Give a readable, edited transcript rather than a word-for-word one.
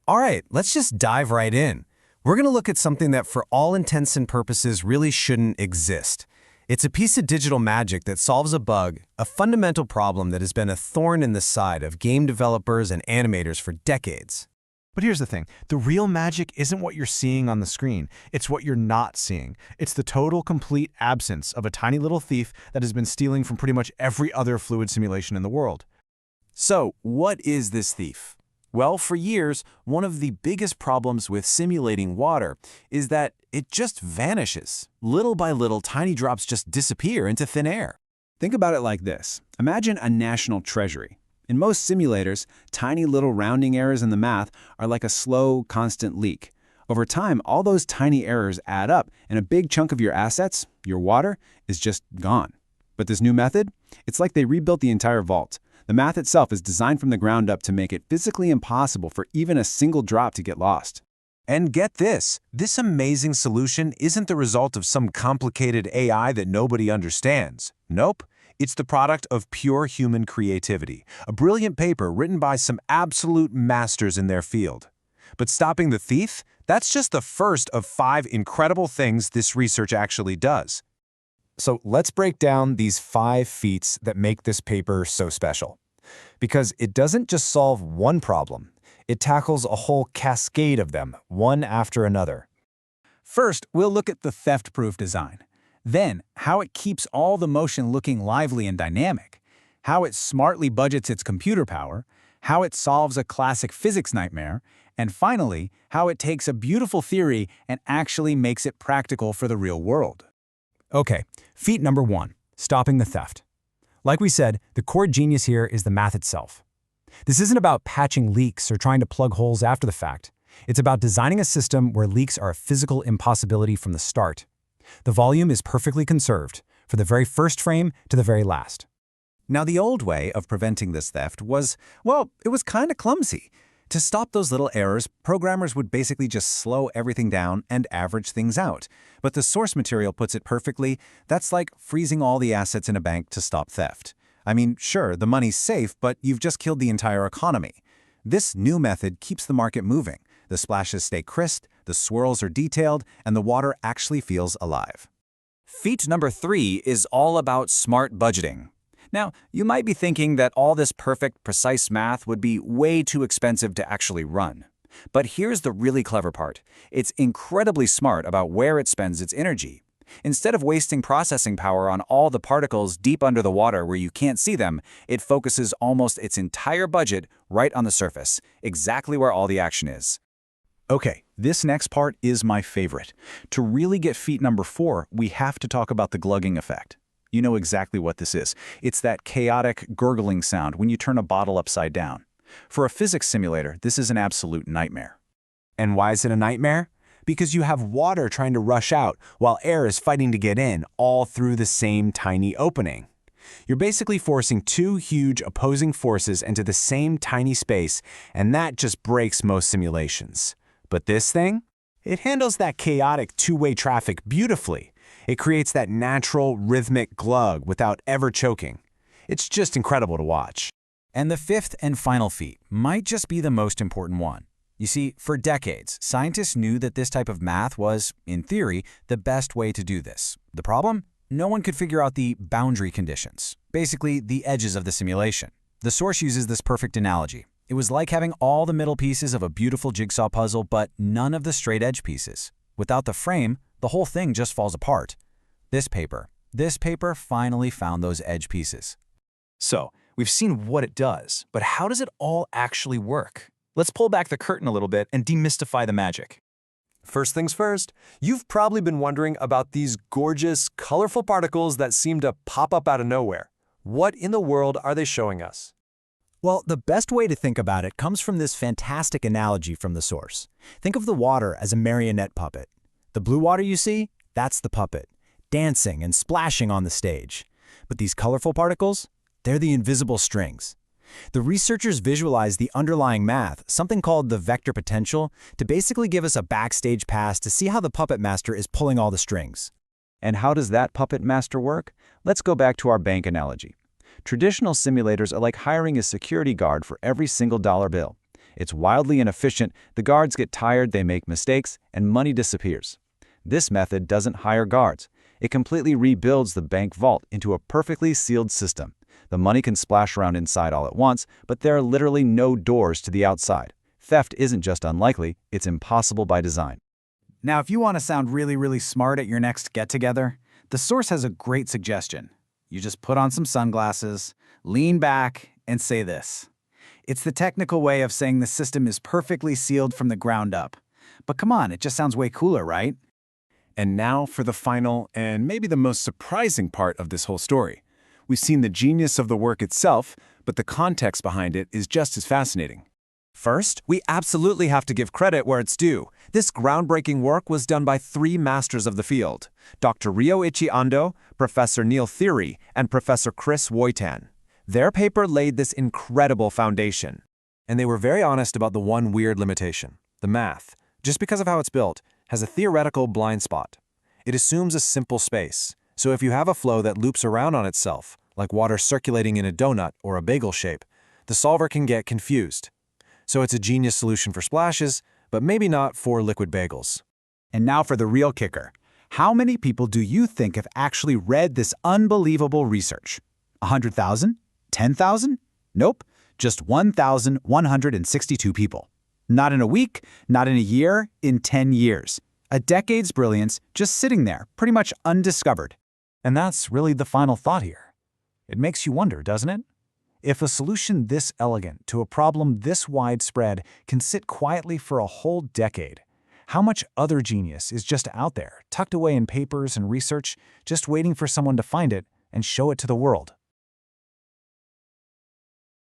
All right, let's just dive right in. We're going to look at something that for all intents and purposes really shouldn't exist. It's a piece of digital magic that solves a bug, a fundamental problem that has been a thorn in the side of game developers and animators for decades. But here's the thing. The real magic isn't what you're seeing on the screen. It's what you're not seeing. It's the total, complete absence of a tiny little thief that has been stealing from pretty much every other fluid simulation in the world. So, what is this thief? Well, for years, one of the biggest problems with simulating water is that it just vanishes. Little by little, tiny drops just disappear into thin air. Think about it like this. Imagine a national treasury. In most simulators, tiny little rounding errors in the math are like a slow, constant leak. Over time, all those tiny errors add up, and a big chunk of your assets, your water, is just gone. But this new method? It's like they rebuilt the entire vault. The math itself is designed from the ground up to make it physically impossible for even a single drop to get lost. And get this amazing solution isn't the result of some complicated AI that nobody understands. Nope. It's the product of pure human creativity, a brilliant paper written by some absolute masters in their field. But stopping the thief? That's just the first of 5 incredible things this research actually does. So let's break down these 5 feats that make this paper so special. Because it doesn't just solve one problem, it tackles a whole cascade of them, one after another. First, we'll look at the theft-proof design. Then, how it keeps all the motion looking lively and dynamic, how it smartly budgets its computer power, how it solves a classic physics nightmare, and finally, how it takes a beautiful theory and actually makes it practical for the real world. Okay, feat number 1, stopping the theft. Like we said, the core genius here is the math itself. This isn't about patching leaks or trying to plug holes after the fact. It's about designing a system where leaks are a physical impossibility from the start. The volume is perfectly conserved, from the very first frame to the very last. Now, the old way of preventing this theft was, well, it was kind of clumsy. To stop those little errors, programmers would basically just slow everything down and average things out. But the source material puts it perfectly. That's like freezing all the assets in a bank to stop theft. I mean, sure, the money's safe, but you've just killed the entire economy. This new method keeps the market moving. The splashes stay crisp, the swirls are detailed, and the water actually feels alive. Feat number 3 is all about smart budgeting. Now, you might be thinking that all this perfect, precise math would be way too expensive to actually run. But here's the really clever part. It's incredibly smart about where it spends its energy. Instead of wasting processing power on all the particles deep under the water where you can't see them, it focuses almost its entire budget right on the surface, exactly where all the action is. Okay, this next part is my favorite. To really get feat number 4, we have to talk about the glugging effect. You know exactly what this is. It's that chaotic, gurgling sound when you turn a bottle upside down. For a physics simulator, this is an absolute nightmare. And why is it a nightmare? Because you have water trying to rush out while air is fighting to get in, all through the same tiny opening. You're basically forcing 2 huge opposing forces into the same tiny space, and that just breaks most simulations. But this thing? It handles that chaotic two-way traffic beautifully. It creates that natural, rhythmic glug without ever choking. It's just incredible to watch. And the 5th and final feat might just be the most important one. You see, for decades, scientists knew that this type of math was, in theory, the best way to do this. The problem? No one could figure out the boundary conditions, basically the edges of the simulation. The source uses this perfect analogy. It was like having all the middle pieces of a beautiful jigsaw puzzle, but none of the straight edge pieces. Without the frame, the whole thing just falls apart. This paper finally found those edge pieces. So, we've seen what it does, but how does it all actually work? Let's pull back the curtain a little bit and demystify the magic. First things first, you've probably been wondering about these gorgeous, colorful particles that seem to pop up out of nowhere. What in the world are they showing us? Well, the best way to think about it comes from this fantastic analogy from the source. Think of the water as a marionette puppet. The blue water you see, that's the puppet, dancing and splashing on the stage. But these colorful particles, they're the invisible strings. The researchers visualized the underlying math, something called the vector potential, to basically give us a backstage pass to see how the puppet master is pulling all the strings. And how does that puppet master work? Let's go back to our bank analogy. Traditional simulators are like hiring a security guard for every single dollar bill. It's wildly inefficient, the guards get tired, they make mistakes, and money disappears. This method doesn't hire guards. It completely rebuilds the bank vault into a perfectly sealed system. The money can splash around inside all at once, but there are literally no doors to the outside. Theft isn't just unlikely, it's impossible by design. Now, if you want to sound really smart at your next get-together, the source has a great suggestion. You just put on some sunglasses, lean back, and say this. It's the technical way of saying the system is perfectly sealed from the ground up. But come on, it just sounds way cooler, right? And now for the final and maybe the most surprising part of this whole story. We've seen the genius of the work itself, but the context behind it is just as fascinating. First, we absolutely have to give credit where it's due. This groundbreaking work was done by 3 masters of the field, Dr. Ryoichi Ando, Professor Neil Theory, and Professor Chris Woitan. Their paper laid this incredible foundation. And they were very honest about the one weird limitation. The math, just because of how it's built, has a theoretical blind spot. It assumes a simple space. So if you have a flow that loops around on itself, like water circulating in a donut or a bagel shape, the solver can get confused. So it's a genius solution for splashes, but maybe not for liquid bagels. And now for the real kicker. How many people do you think have actually read this unbelievable research? 100,000? 10,000? Nope, just 1,162 people. Not in a week, not in a year, in 10 years. A decade's brilliance just sitting there, pretty much undiscovered. And that's really the final thought here. It makes you wonder, doesn't it? If a solution this elegant to a problem this widespread can sit quietly for a whole decade, how much other genius is just out there, tucked away in papers and research, just waiting for someone to find it and show it to the world?